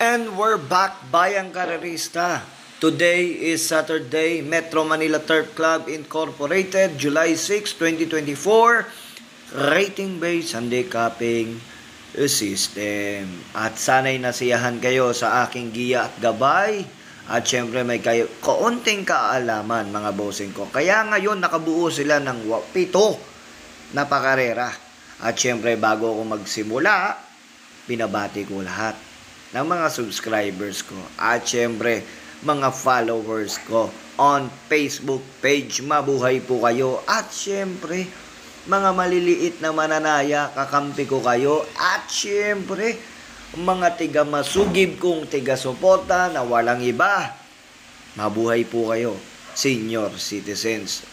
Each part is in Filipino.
And we're back, Bayang Karerista. Today is Saturday, Metro Manila Turf Club Incorporated, July 6, 2024. Rating-based handicapping system. At sana'y nasiyahan kayo sa aking giya at gabay. At syempre may kayo kaunting kaalaman mga bossing ko. Kaya ngayon nakabuo sila ng 7 na pakarera. At syempre bago ako magsimula, binabati ko lahat ng mga subscribers ko at syempre mga followers ko on Facebook page. Mabuhay po kayo at syempre mga maliliit na mananaya, kakampi ko kayo at syempre mga tiga masugib kong tiga suporta na walang iba. Mabuhay po kayo, senior citizens.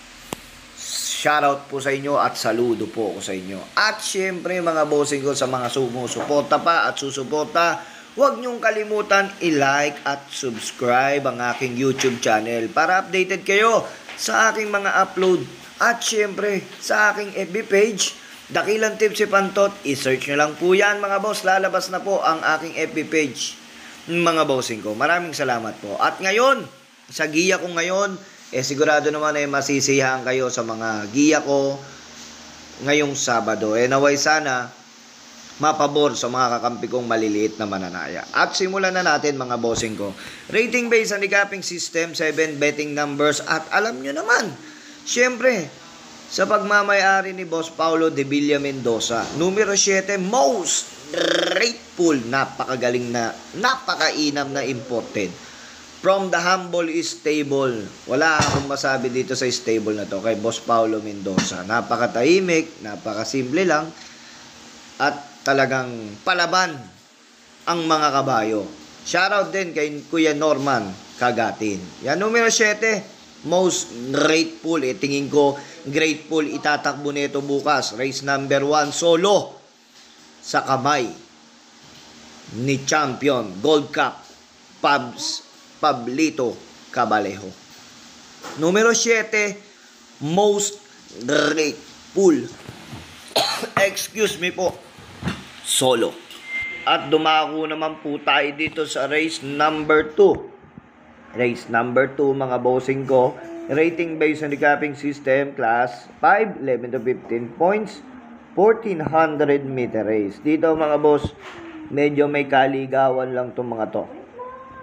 Shoutout po sa inyo at saludo po ako sa inyo. At syempre mga bossing ko sa mga sumusuporta pa at susuporta, huwag niyong kalimutan i-like at subscribe ang aking YouTube channel para updated kayo sa aking mga upload. At syempre sa aking FB page, Dakilang Tips si Pantot, i-search nyo lang po yan mga boss. Lalabas na po ang aking FB page mga bossing ko. Maraming salamat po. At ngayon, sa giya ko ngayon, sigurado naman masisiyahan kayo sa mga giya ko ngayong Sabado. Naway sana mapabor sa mga kakampi kong maliliit na mananaya. At simulan na natin mga bossing ko. Rating based handicapping system, 7 betting numbers. At alam nyo naman, syempre, sa pagmamayari ni Boss Paulo de Villa Mendoza, numero 7, most grateful, napakagaling na, napakainam na imported. From the humble stable. Wala akong masabi dito sa stable na to kay Boss Paulo Mendoza. Napakatahimik, napakasimple lang, at talagang palaban ang mga kabayo. Shoutout din kay Kuya Norman Kagatin. Yan, numero 7, most grateful. Tingin ko, grateful itatakbo nito bukas. Race number 1, solo sa kamay ni champion Gold Cup Pablito Cabalejo. Numero 7, most grateful. Excuse me po, solo. At dumako naman po tayo dito sa race number 2. Race number 2 mga bossing ko. Rating based handicapping system, class 5, 11 to 15 points, 1400 meter race. Dito mga boss, medyo may kaligawan lang itong mga to.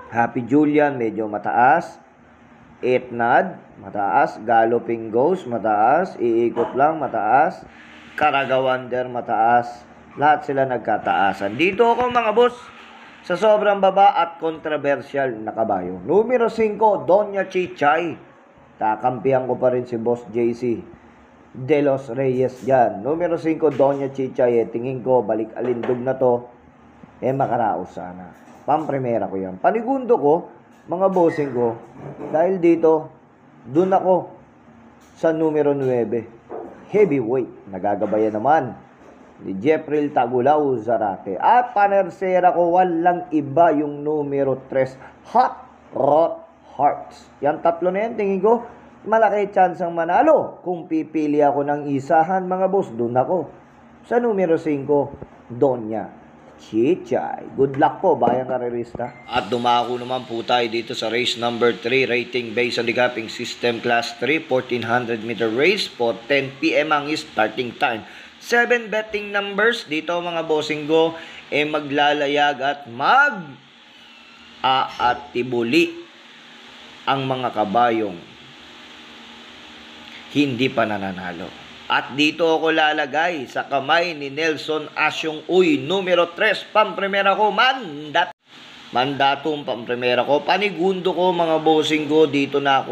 Happy Julian, medyo mataas. Etnad, mataas. Galloping Ghost, mataas. Iikot lang, mataas. Karagawander, mataas. Lahat sila nagkataasan. Dito ako mga boss, sa sobrang baba at controversial na kabayo. Numero 5, Doña Chichay. Kakampihan ko pa rin si Boss JC De Los Reyes dyan. Numero 5, Doña Chichay. Tingin ko, balik alindog na to. Makaraos sana. Pamprimera ko yan. Panigundo ko, mga bossing ko, dahil dito, dun ako sa numero 9. Heavyweight. Nagagabayan naman ni Jeffrey Tagulao Zarate. At panersera ko, walang iba yung numero 3, Hot Rod Hearts. Yan tatlo na yan, tingin ko, malaki chance ang manalo. Kung pipili ako ng isahan, mga boss, dun ako sa numero 5, Doña Chichay. Good luck po, Bayang Karerista. At dumako naman po tayo dito sa race number 3, rating based handicapping system, class 3, 1400 meter race. For 10 PM ang starting time. 7 betting numbers. Dito mga bossing go, maglalayag at aatibuli ang mga kabayong hindi pa nananalo. At dito ako lalagay sa kamay ni Nelson Asyong Uy, numero 3, pamprimera ko, mandatum pamprimera ko, panigundo ko mga bossing go. Dito na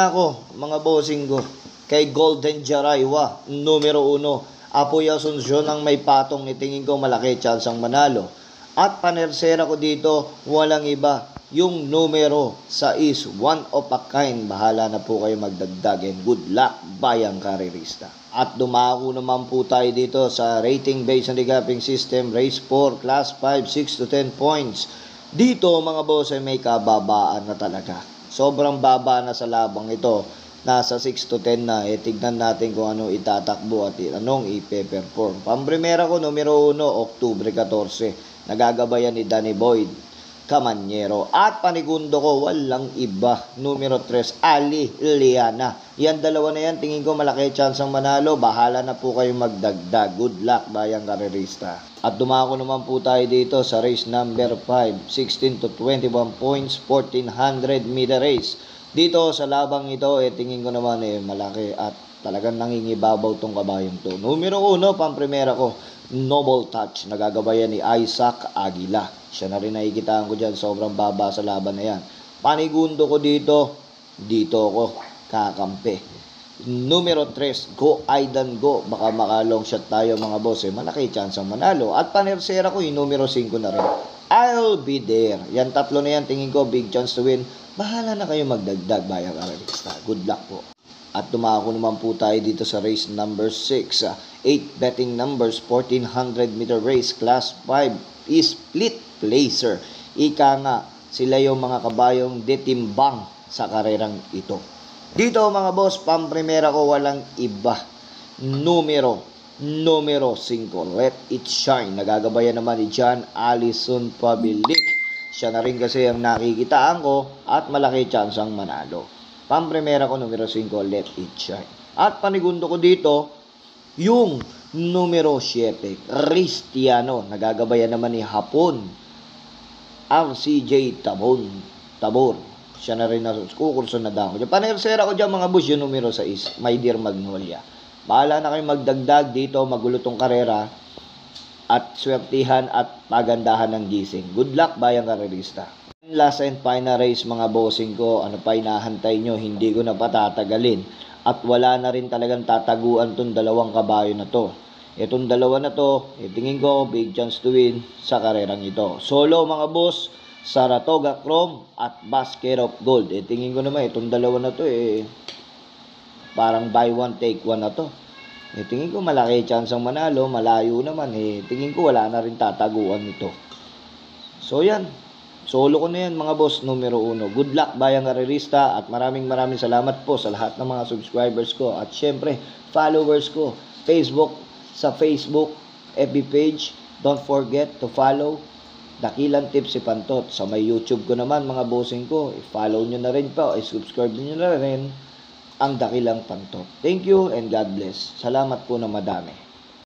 ako mga bossing go kay Golden Jaraywa, numero 1, Apoy Asuncion ang may patong. Tingin ko malaki chance ang manalo. At panersera ko dito, walang iba, yung numero 6, one of a kind. Bahala na po kayo magdagdag, and good luck, Bayang Karerista. At dumako naman po tayo dito sa rating based handicapping system, race 4, class 5, 6 to 10 points. Dito mga boss ay may kababaan na talaga. Sobrang baba na sa labang ito. Nasa 6 to 10 na. Tignan natin kung ano itatakbo at anong ipe-perform. Pampremera ko, numero 1, Oktubre 14. Nagagabayan ni Danny Boyd Camanyero. At panigundo ko, walang iba. Numero 3, Ali Liana. Yan, dalawa na yan. Tingin ko malaki chance ang manalo. Bahala na po kayong magdagdag. Good luck, bayang karerista. At dumako naman po tayo dito sa race number 5. 16 to 21 points, 1400 meter race. Dito sa labang ito, tingin ko naman malaki at talagang nangingibabaw tong kabayong to. Numero 1, pamprimera ko, Noble Touch. Nagagabayan ni Isaac Aguila. Siya na rin nakikitaan ko dyan. Sobrang baba sa laban na yan. Panigundo ko dito ko kakampi. Numero 3, Go Aidan Go. Baka makalong shot tayo mga boss. Malaki chance ang manalo. At panersera ko yung numero 5 na rin. I'll be there. Yan, tatlo na yan. Tingin ko big chance to win. Bahala na kayo magdagdag, bayang karerista. Good luck po. At dumako naman po tayo dito sa race number 6. 8 betting numbers, 1400 meter race, class 5 is split placer. Ika nga, sila yung mga kabayong detimbang sa karerang ito. Dito mga boss, pamprimera ko walang iba. Numero 5, Let It Shine. Nagagabayan naman ni John Allison Pabilik. Siya na rin kasi ang nakikitaan ko at malaki chance ang manalo. Pamprimera ko numero 5, Let It Shine. At panigundo ko dito, yung numero 7, Cristiano. Nagagabayan naman ni Hapon, RCJ Tabor. Siya na rin na kukurso na damo. Panersera ko dyan mga boss, yung numero 6, My Dear Magnolia. Bahala na kayo magdagdag dito, magulo tong karera at swertihan at pagandahan ng gising. Good luck, bayang karerista. Last and final race mga bossing ko, ano pa hinahantay nyo, hindi ko na patatagalin. At wala na rin talagang tataguan tong dalawang kabayo na to. Itong dalawa na to, tingin ko big chance to win sa karerang ito. Solo mga boss, Saratoga Chrome at Basket of Gold. Tingin ko naman itong dalawa na to parang buy one take one na to. Tingin ko malaki chance ang manalo, malayo naman tingin ko wala na rin tataguan nito. So yan. Solo ko na yan mga boss, numero 1. Good luck bayang karerista at maraming salamat po sa lahat ng mga subscribers ko at syempre followers ko. Sa Facebook, FB page, don't forget to follow Dakilang Tips si Pantot. Sa may YouTube ko naman mga bossing ko, i-follow nyo na rin po, i-subscribe nyo na rin ang Dakilang Pantot. Thank you and God bless. Salamat po na madami.